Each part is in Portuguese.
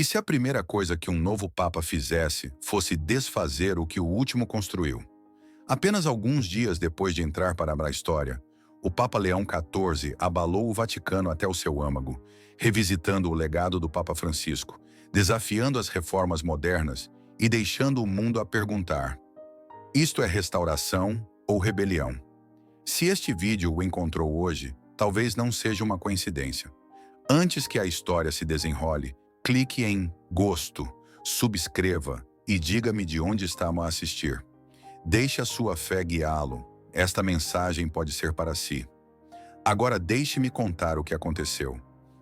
E se a primeira coisa que um novo Papa fizesse fosse desfazer o que o último construiu? Apenas alguns dias depois de entrar para a história, o Papa Leão XIV abalou o Vaticano até o seu âmago, revisitando o legado do Papa Francisco, desafiando as reformas modernas e deixando o mundo a perguntar: isto é restauração ou rebelião? Se este vídeo o encontrou hoje, talvez não seja uma coincidência. Antes que a história se desenrole, clique em Gosto, subscreva e diga-me de onde está a assistir. Deixe a sua fé guiá-lo. Esta mensagem pode ser para si. Agora deixe-me contar o que aconteceu.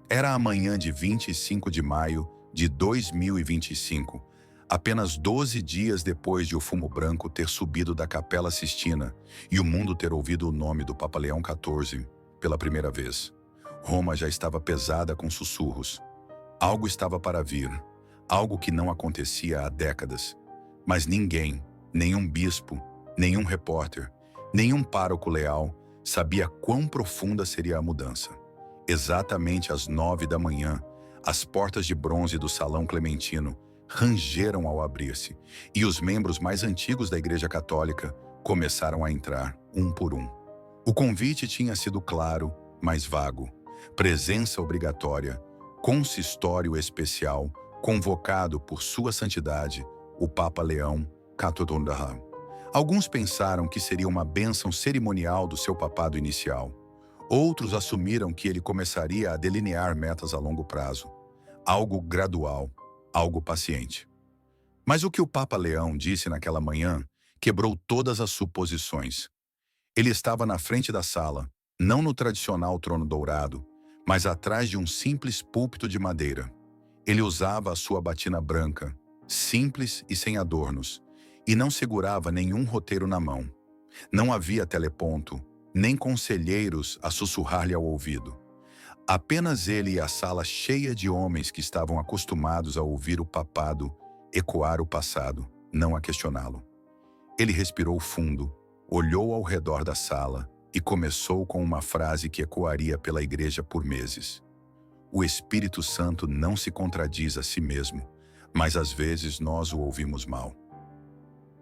Era a manhã de 25 de maio de 2025, apenas 12 dias depois de o fumo branco ter subido da Capela Sistina e o mundo ter ouvido o nome do Papa Leão XIV pela primeira vez. Roma já estava pesada com sussurros. Algo estava para vir, algo que não acontecia há décadas. Mas ninguém, nenhum bispo, nenhum repórter, nenhum pároco leal sabia quão profunda seria a mudança. Exatamente às 9 da manhã, as portas de bronze do Salão Clementino rangeram ao abrir-se, e os membros mais antigos da Igreja Católica começaram a entrar, um por um. O convite tinha sido claro, mas vago. Presença obrigatória, consistório especial, convocado por Sua Santidade, o Papa Leão XIV. Alguns pensaram que seria uma bênção cerimonial do seu papado inicial. Outros assumiram que ele começaria a delinear metas a longo prazo. Algo gradual, algo paciente. Mas o que o Papa Leão disse naquela manhã quebrou todas as suposições. Ele estava na frente da sala, não no tradicional trono dourado, mas atrás de um simples púlpito de madeira. Ele usava a sua batina branca, simples e sem adornos, e não segurava nenhum roteiro na mão. Não havia teleponto, nem conselheiros a sussurrar-lhe ao ouvido. Apenas ele e a sala cheia de homens que estavam acostumados a ouvir o papado ecoar o passado, não a questioná-lo. Ele respirou fundo, olhou ao redor da sala e começou com uma frase que ecoaria pela igreja por meses. O Espírito Santo não se contradiz a si mesmo, mas às vezes nós o ouvimos mal.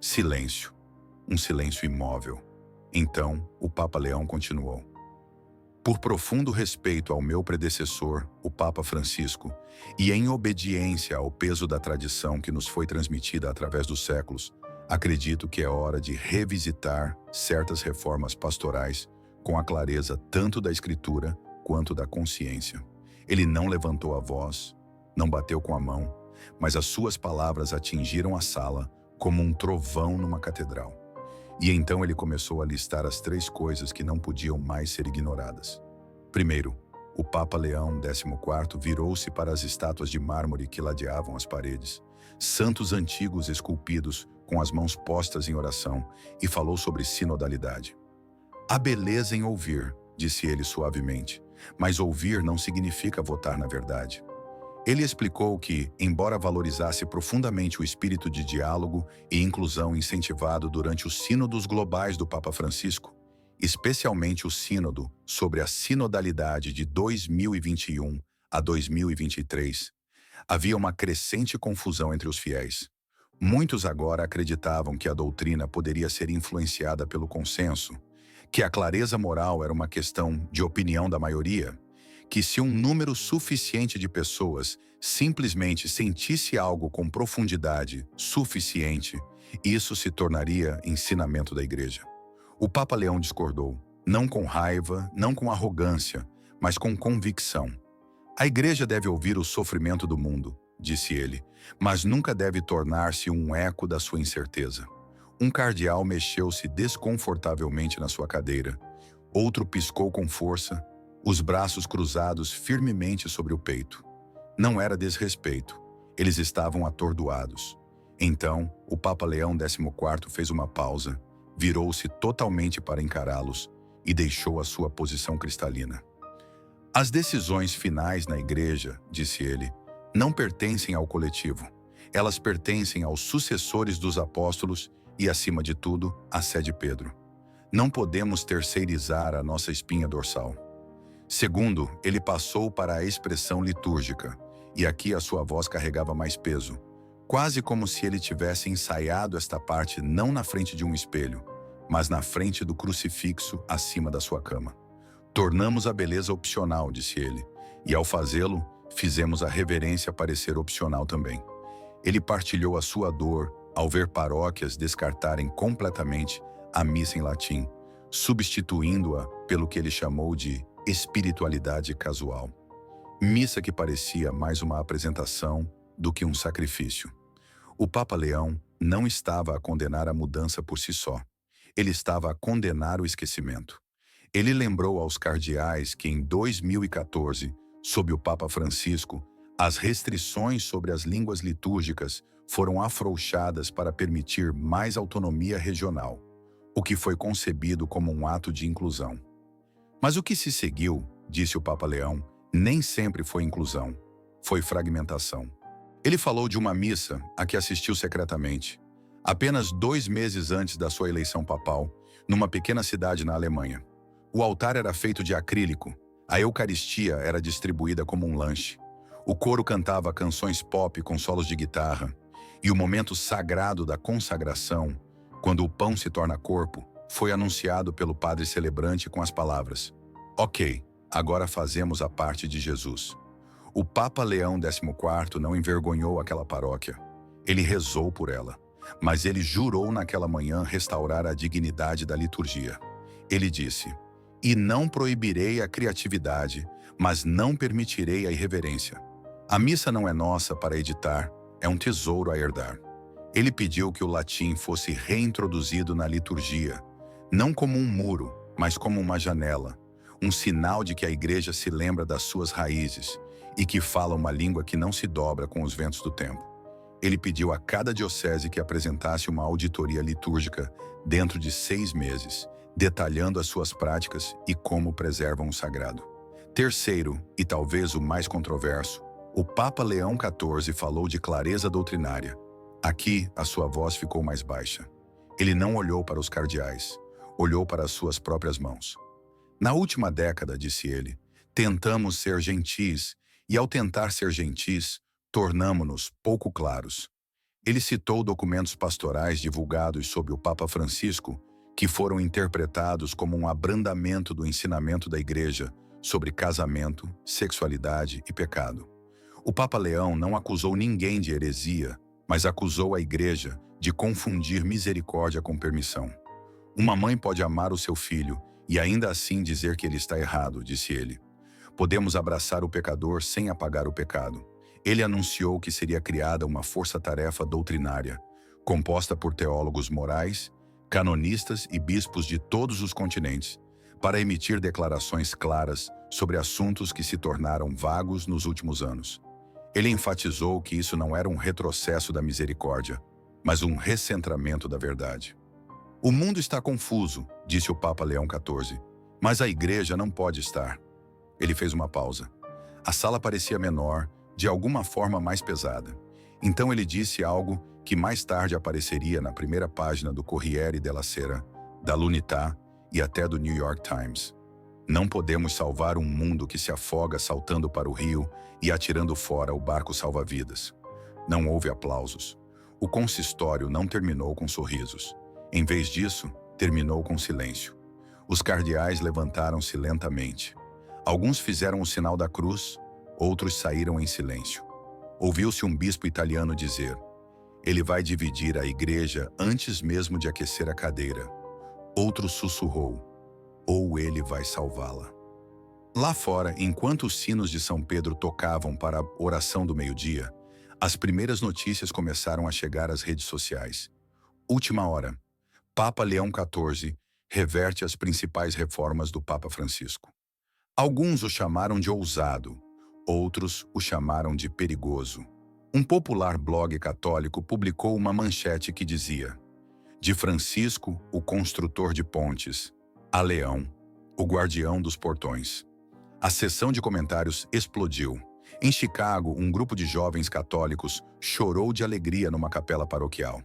Silêncio. Um silêncio imóvel. Então, o Papa Leão continuou: por profundo respeito ao meu predecessor, o Papa Francisco, e em obediência ao peso da tradição que nos foi transmitida através dos séculos, acredito que é hora de revisitar certas reformas pastorais com a clareza tanto da Escritura quanto da consciência. Ele não levantou a voz, não bateu com a mão, mas as suas palavras atingiram a sala como um trovão numa catedral. E então ele começou a listar as 3 coisas que não podiam mais ser ignoradas. Primeiro, o Papa Leão XIV virou-se para as estátuas de mármore que ladeavam as paredes, santos antigos esculpidos com as mãos postas em oração, e falou sobre sinodalidade. Há beleza em ouvir, disse ele suavemente, mas ouvir não significa votar na verdade. Ele explicou que, embora valorizasse profundamente o espírito de diálogo e inclusão incentivado durante os sínodos globais do Papa Francisco, especialmente o sínodo sobre a sinodalidade de 2021 a 2023, havia uma crescente confusão entre os fiéis. Muitos agora acreditavam que a doutrina poderia ser influenciada pelo consenso, que a clareza moral era uma questão de opinião da maioria, que se um número suficiente de pessoas simplesmente sentisse algo com profundidade suficiente, isso se tornaria ensinamento da Igreja. O Papa Leão discordou, não com raiva, não com arrogância, mas com convicção. A Igreja deve ouvir o sofrimento do mundo, disse ele, mas nunca deve tornar-se um eco da sua incerteza. Um cardeal mexeu-se desconfortavelmente na sua cadeira. Outro piscou com força, os braços cruzados firmemente sobre o peito. Não era desrespeito. Eles estavam atordoados. Então, o Papa Leão XIV fez uma pausa, virou-se totalmente para encará-los e deixou a sua posição cristalina. As decisões finais na Igreja, disse ele, não pertencem ao coletivo. Elas pertencem aos sucessores dos apóstolos e, acima de tudo, à sé de Pedro. Não podemos terceirizar a nossa espinha dorsal. Segundo, ele passou para a expressão litúrgica. E aqui a sua voz carregava mais peso, quase como se ele tivesse ensaiado esta parte não na frente de um espelho, mas na frente do crucifixo acima da sua cama. Tornamos a beleza opcional, disse ele, e ao fazê-lo, fizemos a reverência parecer opcional também. Ele partilhou a sua dor ao ver paróquias descartarem completamente a missa em latim, substituindo-a pelo que ele chamou de espiritualidade casual. Missa que parecia mais uma apresentação do que um sacrifício. O Papa Leão não estava a condenar a mudança por si só. Ele estava a condenar o esquecimento. Ele lembrou aos cardeais que em 2014, sob o Papa Francisco, as restrições sobre as línguas litúrgicas foram afrouxadas para permitir mais autonomia regional, o que foi concebido como um ato de inclusão. Mas o que se seguiu, disse o Papa Leão, nem sempre foi inclusão, foi fragmentação. Ele falou de uma missa a que assistiu secretamente, apenas 2 meses antes da sua eleição papal, numa pequena cidade na Alemanha. O altar era feito de acrílico, a Eucaristia era distribuída como um lanche. O coro cantava canções pop com solos de guitarra, e o momento sagrado da consagração, quando o pão se torna corpo, foi anunciado pelo padre celebrante com as palavras: "Ok, agora fazemos a parte de Jesus." O Papa Leão XIV não envergonhou aquela paróquia. Ele rezou por ela, mas ele jurou naquela manhã restaurar a dignidade da liturgia. Ele disse: "E não proibirei a criatividade, mas não permitirei a irreverência. A missa não é nossa para editar, é um tesouro a herdar." Ele pediu que o latim fosse reintroduzido na liturgia, não como um muro, mas como uma janela, um sinal de que a igreja se lembra das suas raízes e que fala uma língua que não se dobra com os ventos do tempo. Ele pediu a cada diocese que apresentasse uma auditoria litúrgica dentro de 6 meses, detalhando as suas práticas e como preservam o sagrado. Terceiro, e talvez o mais controverso, o Papa Leão XIV falou de clareza doutrinária. Aqui, a sua voz ficou mais baixa. Ele não olhou para os cardeais, olhou para as suas próprias mãos. "Na última década", disse ele, "tentamos ser gentis, e ao tentar ser gentis, tornamo-nos pouco claros." Ele citou documentos pastorais divulgados sob o Papa Francisco, que foram interpretados como um abrandamento do ensinamento da Igreja sobre casamento, sexualidade e pecado. O Papa Leão não acusou ninguém de heresia, mas acusou a Igreja de confundir misericórdia com permissão. "Uma mãe pode amar o seu filho e ainda assim dizer que ele está errado", disse ele. "Podemos abraçar o pecador sem apagar o pecado." Ele anunciou que seria criada uma força-tarefa doutrinária, composta por teólogos morais, canonistas e bispos de todos os continentes, para emitir declarações claras sobre assuntos que se tornaram vagos nos últimos anos. Ele enfatizou que isso não era um retrocesso da misericórdia, mas um recentramento da verdade. "O mundo está confuso", disse o Papa Leão XIV, "mas a Igreja não pode estar." Ele fez uma pausa. A sala parecia menor, de alguma forma mais pesada. Então ele disse algo que mais tarde apareceria na primeira página do Corriere della Sera, da l'Unità e até do New York Times. "Não podemos salvar um mundo que se afoga saltando para o rio e atirando fora o barco salva-vidas." Não houve aplausos. O consistório não terminou com sorrisos. Em vez disso, terminou com silêncio. Os cardeais levantaram-se lentamente. Alguns fizeram o sinal da cruz, outros saíram em silêncio. Ouviu-se um bispo italiano dizer: "Ele vai dividir a igreja antes mesmo de aquecer a cadeira." Outro sussurrou: "Ou ele vai salvá-la." Lá fora, enquanto os sinos de São Pedro tocavam para a oração do meio-dia, as primeiras notícias começaram a chegar às redes sociais. Última hora. Papa Leão XIV reverte as principais reformas do Papa Francisco. Alguns o chamaram de ousado, outros o chamaram de perigoso. Um popular blog católico publicou uma manchete que dizia: "De Francisco, o construtor de pontes, a Leão, o guardião dos portões." A sessão de comentários explodiu. Em Chicago, um grupo de jovens católicos chorou de alegria numa capela paroquial.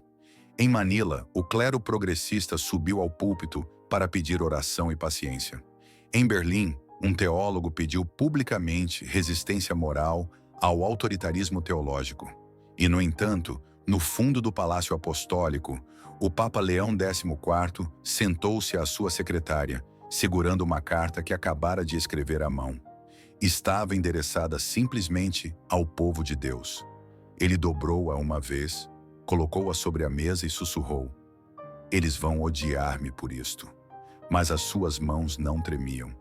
Em Manila, o clero progressista subiu ao púlpito para pedir oração e paciência. Em Berlim, um teólogo pediu publicamente resistência moral ao autoritarismo teológico. E, no entanto, no fundo do Palácio Apostólico, o Papa Leão XIV sentou-se à sua secretária, segurando uma carta que acabara de escrever à mão. Estava endereçada simplesmente ao povo de Deus. Ele dobrou-a uma vez, colocou-a sobre a mesa e sussurrou: "Eles vão odiar-me por isto." Mas as suas mãos não tremiam.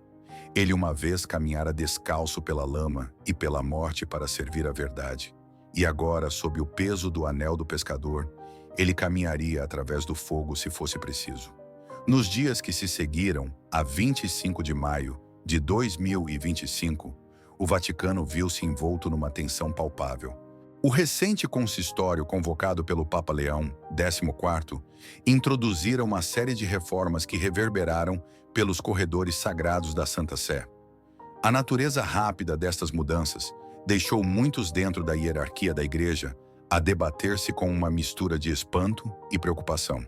Ele uma vez caminhara descalço pela lama e pela morte para servir a verdade. E agora, sob o peso do anel do pescador, ele caminharia através do fogo se fosse preciso. Nos dias que se seguiram, a 25 de maio de 2025, o Vaticano viu-se envolto numa tensão palpável. O recente consistório convocado pelo Papa Leão XIV introduzira uma série de reformas que reverberaram pelos corredores sagrados da Santa Sé. A natureza rápida destas mudanças deixou muitos dentro da hierarquia da Igreja a debater-se com uma mistura de espanto e preocupação.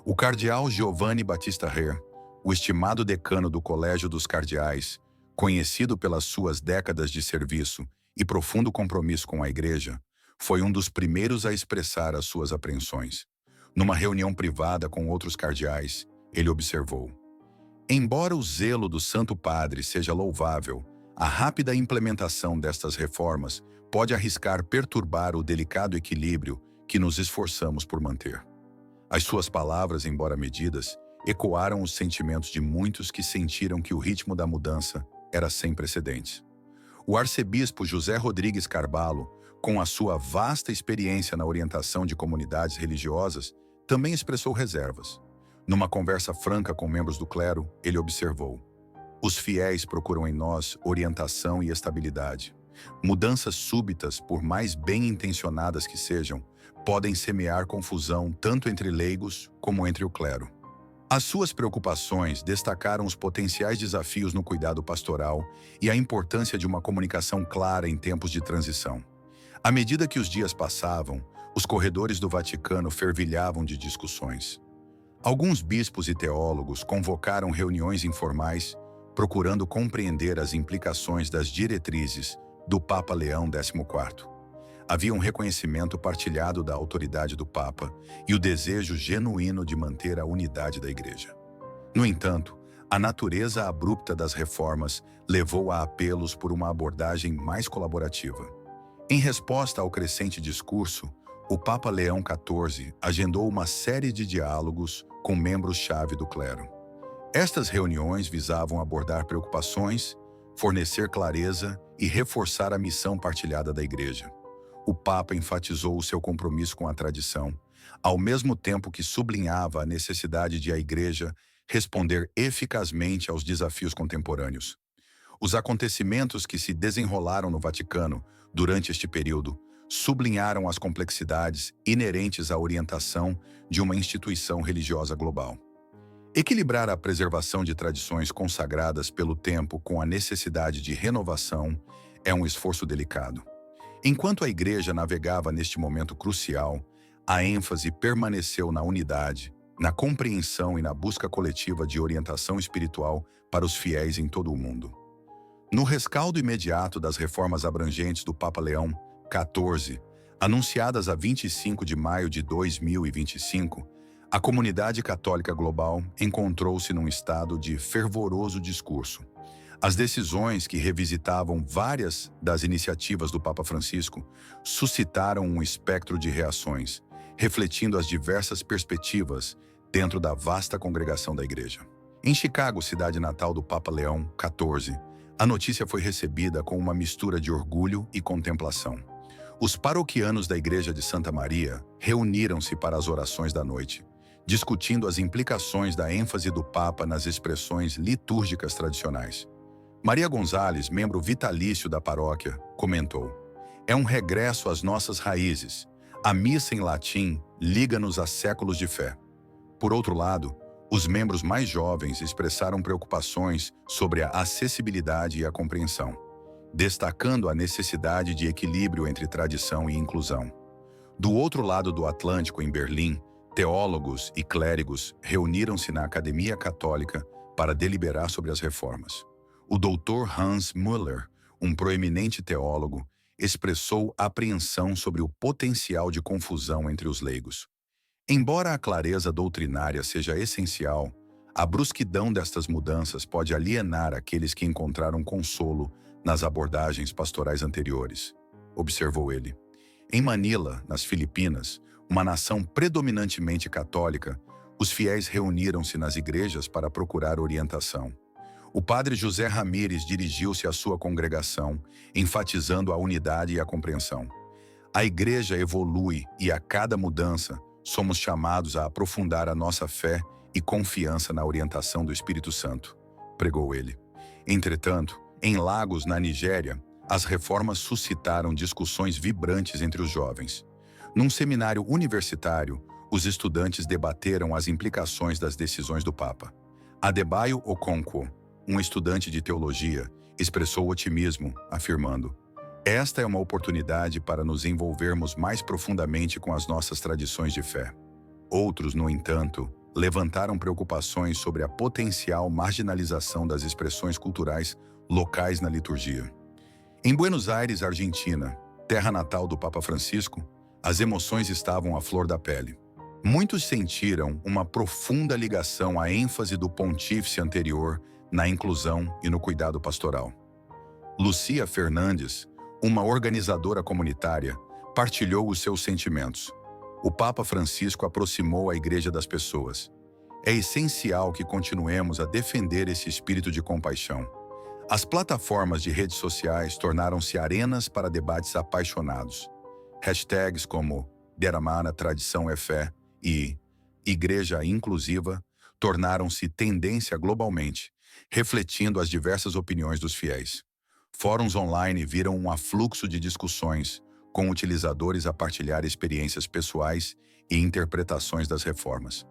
O cardeal Giovanni Battista Re, o estimado decano do Colégio dos Cardeais, conhecido pelas suas décadas de serviço e profundo compromisso com a Igreja, foi um dos primeiros a expressar as suas apreensões. Numa reunião privada com outros cardeais, ele observou: "Embora o zelo do Santo Padre seja louvável, a rápida implementação destas reformas pode arriscar perturbar o delicado equilíbrio que nos esforçamos por manter." As suas palavras, embora medidas, ecoaram os sentimentos de muitos que sentiram que o ritmo da mudança era sem precedentes. O arcebispo José Rodrigues Carvalho, com a sua vasta experiência na orientação de comunidades religiosas, também expressou reservas. Numa conversa franca com membros do clero, ele observou: "Os fiéis procuram em nós orientação e estabilidade. Mudanças súbitas, por mais bem-intencionadas que sejam, podem semear confusão tanto entre leigos como entre o clero." As suas preocupações destacaram os potenciais desafios no cuidado pastoral e a importância de uma comunicação clara em tempos de transição. À medida que os dias passavam, os corredores do Vaticano fervilhavam de discussões. Alguns bispos e teólogos convocaram reuniões informais, procurando compreender as implicações das diretrizes do Papa Leão XIV. Havia um reconhecimento partilhado da autoridade do Papa e o desejo genuíno de manter a unidade da Igreja. No entanto, a natureza abrupta das reformas levou a apelos por uma abordagem mais colaborativa. Em resposta ao crescente discurso, o Papa Leão XIV agendou uma série de diálogos com membros-chave do clero. Estas reuniões visavam abordar preocupações, fornecer clareza e reforçar a missão partilhada da Igreja. O Papa enfatizou o seu compromisso com a tradição, ao mesmo tempo que sublinhava a necessidade de a Igreja responder eficazmente aos desafios contemporâneos. Os acontecimentos que se desenrolaram no Vaticano durante este período sublinharam as complexidades inerentes à orientação de uma instituição religiosa global. Equilibrar a preservação de tradições consagradas pelo tempo com a necessidade de renovação é um esforço delicado. Enquanto a Igreja navegava neste momento crucial, a ênfase permaneceu na unidade, na compreensão e na busca coletiva de orientação espiritual para os fiéis em todo o mundo. No rescaldo imediato das reformas abrangentes do Papa Leão XIV, anunciadas a 25 de maio de 2025, a comunidade católica global encontrou-se num estado de fervoroso discurso. As decisões que revisitavam várias das iniciativas do Papa Francisco suscitaram um espectro de reações, refletindo as diversas perspectivas dentro da vasta congregação da Igreja. Em Chicago, cidade natal do Papa Leão XIV, a notícia foi recebida com uma mistura de orgulho e contemplação. Os paroquianos da Igreja de Santa Maria reuniram-se para as orações da noite, discutindo as implicações da ênfase do Papa nas expressões litúrgicas tradicionais. Maria Gonzalez, membro vitalício da paróquia, comentou: "É um regresso às nossas raízes. A missa em latim liga-nos a séculos de fé." Por outro lado, os membros mais jovens expressaram preocupações sobre a acessibilidade e a compreensão, destacando a necessidade de equilíbrio entre tradição e inclusão. Do outro lado do Atlântico, em Berlim, teólogos e clérigos reuniram-se na Academia Católica para deliberar sobre as reformas. O Dr. Hans Müller, um proeminente teólogo, expressou apreensão sobre o potencial de confusão entre os leigos. Embora a clareza doutrinária seja essencial, a brusquidão destas mudanças pode alienar aqueles que encontraram consolo nas abordagens pastorais anteriores, observou ele. Em Manila, nas Filipinas, uma nação predominantemente católica, os fiéis reuniram-se nas igrejas para procurar orientação. O padre José Ramírez dirigiu-se à sua congregação, enfatizando a unidade e a compreensão. A igreja evolui e, a cada mudança, somos chamados a aprofundar a nossa fé e confiança na orientação do Espírito Santo, pregou ele. Entretanto, em Lagos, na Nigéria, as reformas suscitaram discussões vibrantes entre os jovens. Num seminário universitário, os estudantes debateram as implicações das decisões do Papa. Adebayo Okonkwo, um estudante de teologia, expressou otimismo, afirmando: "Esta é uma oportunidade para nos envolvermos mais profundamente com as nossas tradições de fé." Outros, no entanto, levantaram preocupações sobre a potencial marginalização das expressões culturais locais na liturgia. Em Buenos Aires, Argentina, terra natal do Papa Francisco, as emoções estavam à flor da pele. Muitos sentiram uma profunda ligação à ênfase do pontífice anterior na inclusão e no cuidado pastoral. Lucia Fernandes, uma organizadora comunitária, partilhou os seus sentimentos. O Papa Francisco aproximou a Igreja das pessoas. É essencial que continuemos a defender esse espírito de compaixão. As plataformas de redes sociais tornaram-se arenas para debates apaixonados. Hashtags como Deramana Tradição é Fé e Igreja Inclusiva tornaram-se tendência globalmente, refletindo as diversas opiniões dos fiéis. Fóruns online viram um afluxo de discussões, com utilizadores a partilhar experiências pessoais e interpretações das reformas.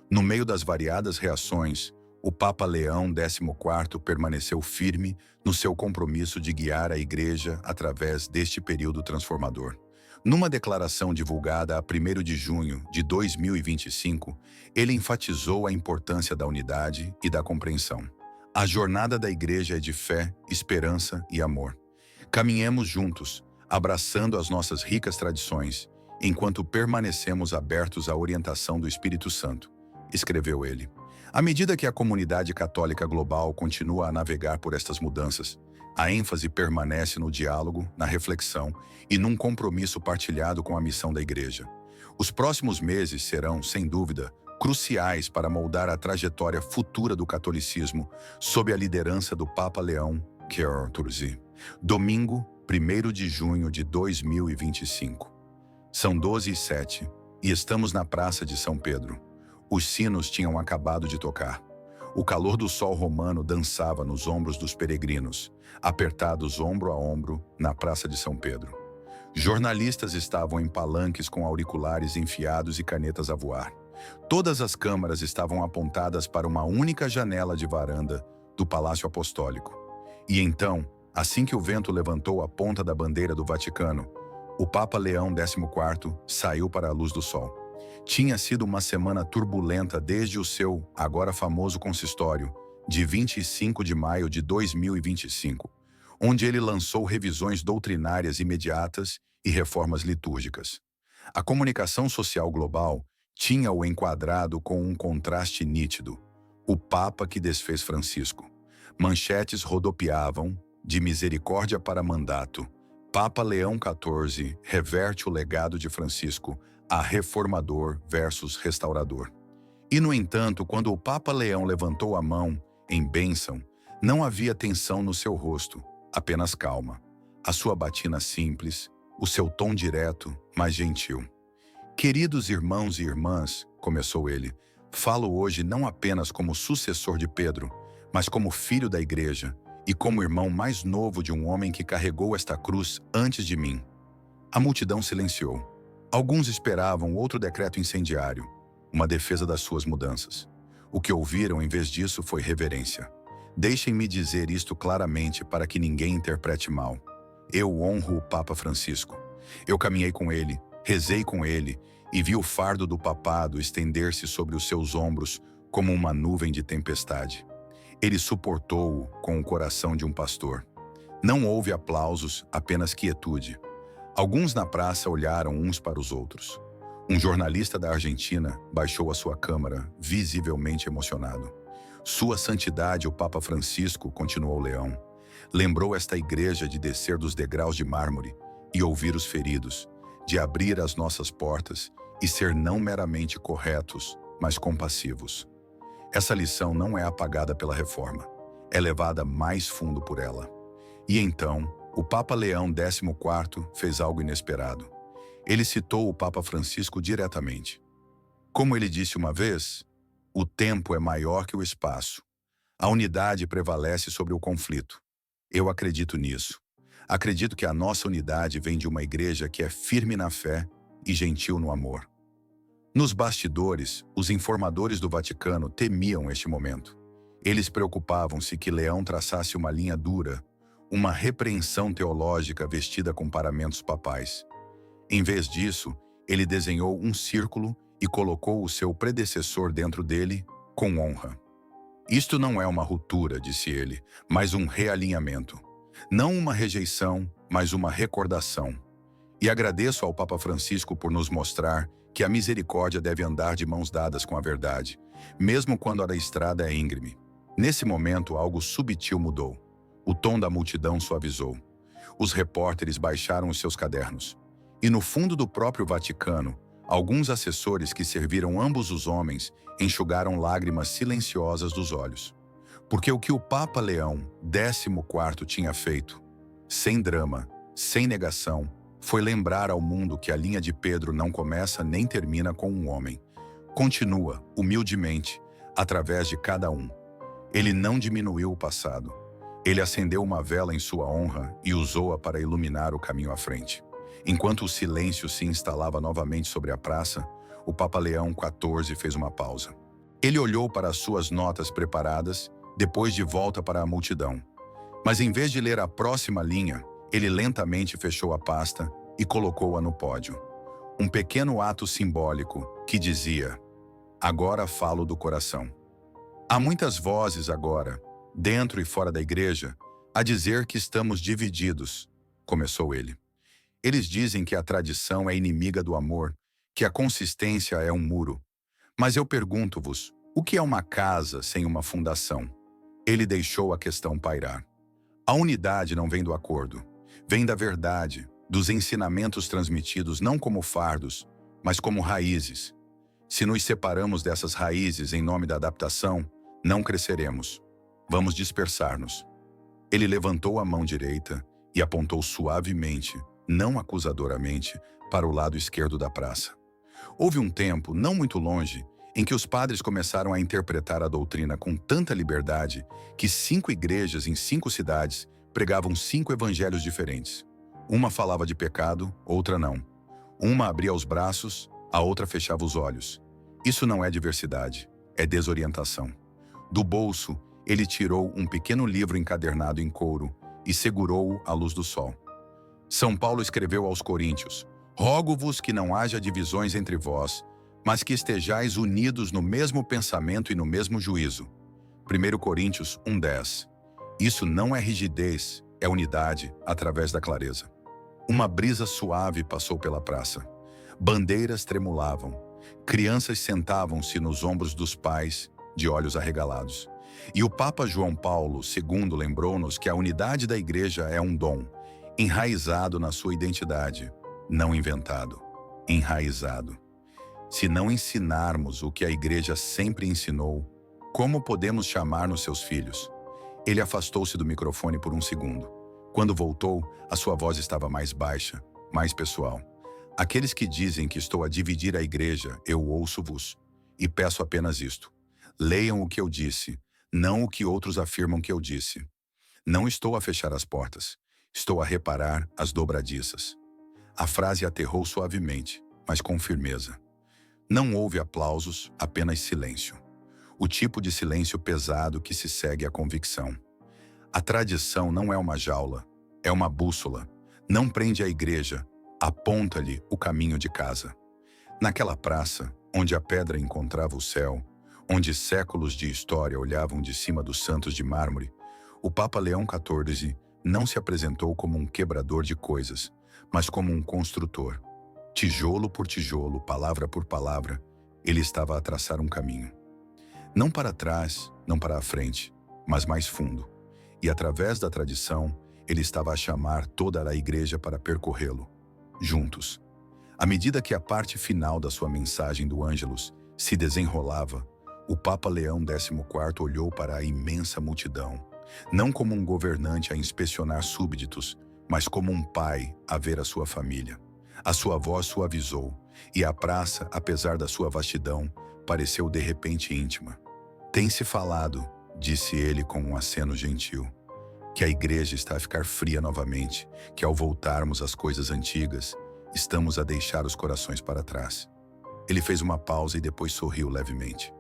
No meio das variadas reações, o Papa Leão XIV permaneceu firme no seu compromisso de guiar a Igreja através deste período transformador. Numa declaração divulgada a 1º de junho de 2025, ele enfatizou a importância da unidade e da compreensão. A jornada da Igreja é de fé, esperança e amor. Caminhemos juntos, abraçando as nossas ricas tradições, enquanto permanecemos abertos à orientação do Espírito Santo, escreveu ele. À medida que a comunidade católica global continua a navegar por estas mudanças, a ênfase permanece no diálogo, na reflexão e num compromisso partilhado com a missão da Igreja. Os próximos meses serão, sem dúvida, cruciais para moldar a trajetória futura do catolicismo sob a liderança do Papa Leão XIV. Domingo, 1º de junho de 2025. São 12h07 e estamos na Praça de São Pedro. Os sinos tinham acabado de tocar. O calor do sol romano dançava nos ombros dos peregrinos, apertados ombro a ombro na Praça de São Pedro. Jornalistas estavam em palanques com auriculares enfiados e canetas a voar. Todas as câmaras estavam apontadas para uma única janela de varanda do Palácio Apostólico. E então, assim que o vento levantou a ponta da bandeira do Vaticano, o Papa Leão XIV saiu para a luz do sol. Tinha sido uma semana turbulenta desde o seu, agora famoso consistório, de 25 de maio de 2025, onde ele lançou revisões doutrinárias imediatas e reformas litúrgicas. A comunicação social global tinha-o enquadrado com um contraste nítido: o Papa que desfez Francisco. Manchetes rodopiavam: de misericórdia para mandato, Papa Leão XIV reverte o legado de Francisco a reformador versus restaurador. E, no entanto, quando o Papa Leão levantou a mão, em bênção, não havia tensão no seu rosto, apenas calma. A sua batina simples, o seu tom direto, mas gentil. Queridos irmãos e irmãs, começou ele, falo hoje não apenas como sucessor de Pedro, mas como filho da Igreja e como irmão mais novo de um homem que carregou esta cruz antes de mim. A multidão silenciou. Alguns esperavam outro decreto incendiário, uma defesa das suas mudanças. O que ouviram em vez disso foi reverência. Deixem-me dizer isto claramente para que ninguém interprete mal. Eu honro o Papa Francisco. Eu caminhei com ele, rezei com ele e vi o fardo do papado estender-se sobre os seus ombros como uma nuvem de tempestade. Ele suportou-o com o coração de um pastor. Não houve aplausos, apenas quietude. Alguns na praça olharam uns para os outros. Um jornalista da Argentina baixou a sua câmera, visivelmente emocionado. Sua Santidade, o Papa Francisco, continuou Leão, lembrou esta igreja de descer dos degraus de mármore e ouvir os feridos, de abrir as nossas portas e ser não meramente corretos, mas compassivos. Essa lição não é apagada pela reforma, é levada mais fundo por ela. E então, o Papa Leão XIV fez algo inesperado. Ele citou o Papa Francisco diretamente. Como ele disse uma vez, o tempo é maior que o espaço. A unidade prevalece sobre o conflito. Eu acredito nisso. Acredito que a nossa unidade vem de uma igreja que é firme na fé e gentil no amor. Nos bastidores, os informadores do Vaticano temiam este momento. Eles preocupavam-se que Leão traçasse uma linha dura, uma repreensão teológica vestida com paramentos papais. Em vez disso, ele desenhou um círculo e colocou o seu predecessor dentro dele, com honra. Isto não é uma ruptura, disse ele, mas um realinhamento. Não uma rejeição, mas uma recordação. E agradeço ao Papa Francisco por nos mostrar que a misericórdia deve andar de mãos dadas com a verdade, mesmo quando a estrada é íngreme. Nesse momento, algo subtil mudou. O tom da multidão suavizou. Os repórteres baixaram os seus cadernos. E no fundo do próprio Vaticano, alguns assessores que serviram ambos os homens enxugaram lágrimas silenciosas dos olhos. Porque o que o Papa Leão XIV tinha feito, sem drama, sem negação, foi lembrar ao mundo que a linha de Pedro não começa nem termina com um homem. Continua, humildemente, através de cada um. Ele não diminuiu o passado. Ele acendeu uma vela em sua honra e usou-a para iluminar o caminho à frente. Enquanto o silêncio se instalava novamente sobre a praça, o Papa Leão XIV fez uma pausa. Ele olhou para as suas notas preparadas, depois de volta para a multidão. Mas em vez de ler a próxima linha, ele lentamente fechou a pasta e colocou-a no pódio. Um pequeno ato simbólico que dizia: agora falo do coração. Há muitas vozes agora, dentro e fora da igreja, a dizer que estamos divididos, começou ele. Eles dizem que a tradição é inimiga do amor, que a consistência é um muro. Mas eu pergunto-vos, o que é uma casa sem uma fundação? Ele deixou a questão pairar. A unidade não vem do acordo, vem da verdade, dos ensinamentos transmitidos não como fardos, mas como raízes. Se nos separamos dessas raízes em nome da adaptação, não cresceremos. Vamos dispersar-nos. Ele levantou a mão direita e apontou suavemente, não acusadoramente, para o lado esquerdo da praça. Houve um tempo, não muito longe, em que os padres começaram a interpretar a doutrina com tanta liberdade que 5 igrejas em 5 cidades pregavam 5 evangelhos diferentes. Uma falava de pecado, outra não. Uma abria os braços, a outra fechava os olhos. Isso não é diversidade, é desorientação. Do bolso, ele tirou um pequeno livro encadernado em couro e segurou-o à luz do sol. São Paulo escreveu aos Coríntios: rogo-vos que não haja divisões entre vós, mas que estejais unidos no mesmo pensamento e no mesmo juízo. 1 Coríntios 1:10. Isso não é rigidez, é unidade através da clareza. Uma brisa suave passou pela praça. Bandeiras tremulavam. Crianças sentavam-se nos ombros dos pais, de olhos arregalados. E o Papa João Paulo II lembrou-nos que a unidade da igreja é um dom, enraizado na sua identidade, não inventado, enraizado. Se não ensinarmos o que a igreja sempre ensinou, como podemos chamar-nos seus filhos? Ele afastou-se do microfone por um segundo. Quando voltou, a sua voz estava mais baixa, mais pessoal. Aqueles que dizem que estou a dividir a igreja, eu ouço-vos. E peço apenas isto: leiam o que eu disse, não o que outros afirmam que eu disse. Não estou a fechar as portas. Estou a reparar as dobradiças. A frase aterrou suavemente, mas com firmeza. Não houve aplausos, apenas silêncio. O tipo de silêncio pesado que se segue à convicção. A tradição não é uma jaula, é uma bússola. Não prende a igreja, aponta-lhe o caminho de casa. Naquela praça, onde a pedra encontrava o céu, onde séculos de história olhavam de cima dos santos de mármore, o Papa Leão XIV não se apresentou como um quebrador de coisas, mas como um construtor. Tijolo por tijolo, palavra por palavra, ele estava a traçar um caminho. Não para trás, não para a frente, mas mais fundo. E através da tradição, ele estava a chamar toda a igreja para percorrê-lo, juntos. À medida que a parte final da sua mensagem do Ângelus se desenrolava, o Papa Leão XIV olhou para a imensa multidão, não como um governante a inspecionar súbditos, mas como um pai a ver a sua família. A sua voz suavizou, e a praça, apesar da sua vastidão, pareceu de repente íntima. Tem-se falado, disse ele com um aceno gentil, que a igreja está a ficar fria novamente, que ao voltarmos às coisas antigas, estamos a deixar os corações para trás. Ele fez uma pausa e depois sorriu levemente.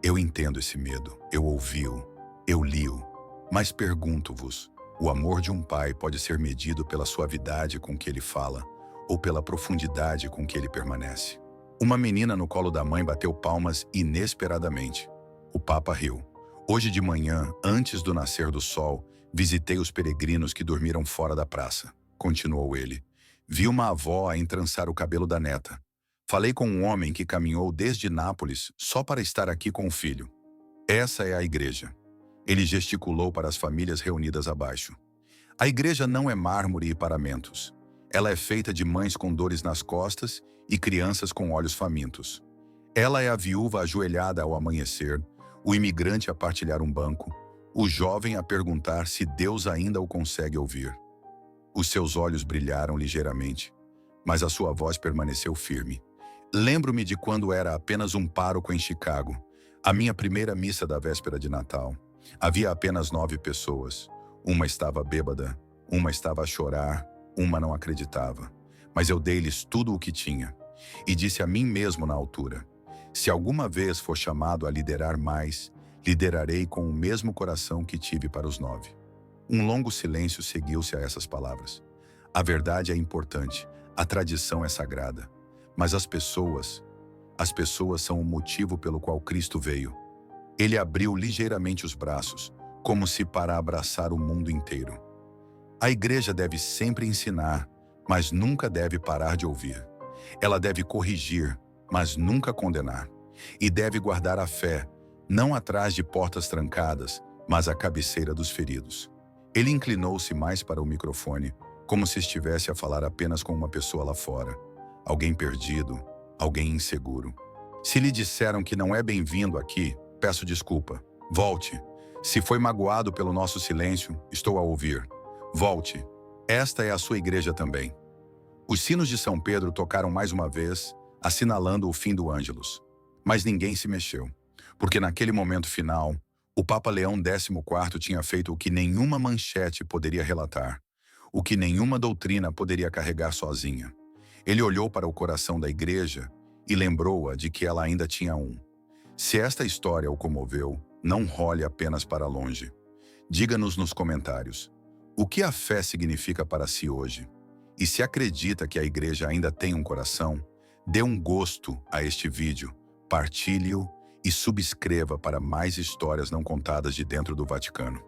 Eu entendo esse medo, eu ouvi-o, eu li-o, mas pergunto-vos, o amor de um pai pode ser medido pela suavidade com que ele fala, ou pela profundidade com que ele permanece? Uma menina no colo da mãe bateu palmas inesperadamente. O Papa riu. Hoje de manhã, antes do nascer do sol, visitei os peregrinos que dormiram fora da praça, continuou ele. Vi uma avó a entrançar o cabelo da neta. Falei com um homem que caminhou desde Nápoles só para estar aqui com o filho. Essa é a igreja. Ele gesticulou para as famílias reunidas abaixo. A igreja não é mármore e paramentos. Ela é feita de mães com dores nas costas e crianças com olhos famintos. Ela é a viúva ajoelhada ao amanhecer, o imigrante a partilhar um banco, o jovem a perguntar se Deus ainda o consegue ouvir. Os seus olhos brilharam ligeiramente, mas a sua voz permaneceu firme. Lembro-me de quando era apenas um pároco em Chicago, a minha primeira missa da véspera de Natal. Havia apenas 9 pessoas. Uma estava bêbada, uma estava a chorar, uma não acreditava. Mas eu dei-lhes tudo o que tinha. E disse a mim mesmo na altura, se alguma vez for chamado a liderar mais, liderarei com o mesmo coração que tive para os 9. Um longo silêncio seguiu-se a essas palavras. A verdade é importante, a tradição é sagrada. Mas as pessoas são o motivo pelo qual Cristo veio. Ele abriu ligeiramente os braços, como se para abraçar o mundo inteiro. A igreja deve sempre ensinar, mas nunca deve parar de ouvir. Ela deve corrigir, mas nunca condenar. E deve guardar a fé, não atrás de portas trancadas, mas à cabeceira dos feridos. Ele inclinou-se mais para o microfone, como se estivesse a falar apenas com uma pessoa lá fora. Alguém perdido, alguém inseguro. Se lhe disseram que não é bem-vindo aqui, peço desculpa. Volte. Se foi magoado pelo nosso silêncio, estou a ouvir. Volte. Esta é a sua igreja também. Os sinos de São Pedro tocaram mais uma vez, assinalando o fim do Ângelus. Mas ninguém se mexeu, porque naquele momento final, o Papa Leão XIV tinha feito o que nenhuma manchete poderia relatar, o que nenhuma doutrina poderia carregar sozinha. Ele olhou para o coração da igreja e lembrou-a de que ela ainda tinha um. Se esta história o comoveu, não role apenas para longe. Diga-nos nos comentários, o que a fé significa para si hoje? E se acredita que a igreja ainda tem um coração, dê um gosto a este vídeo, partilhe-o e subscreva para mais histórias não contadas de dentro do Vaticano.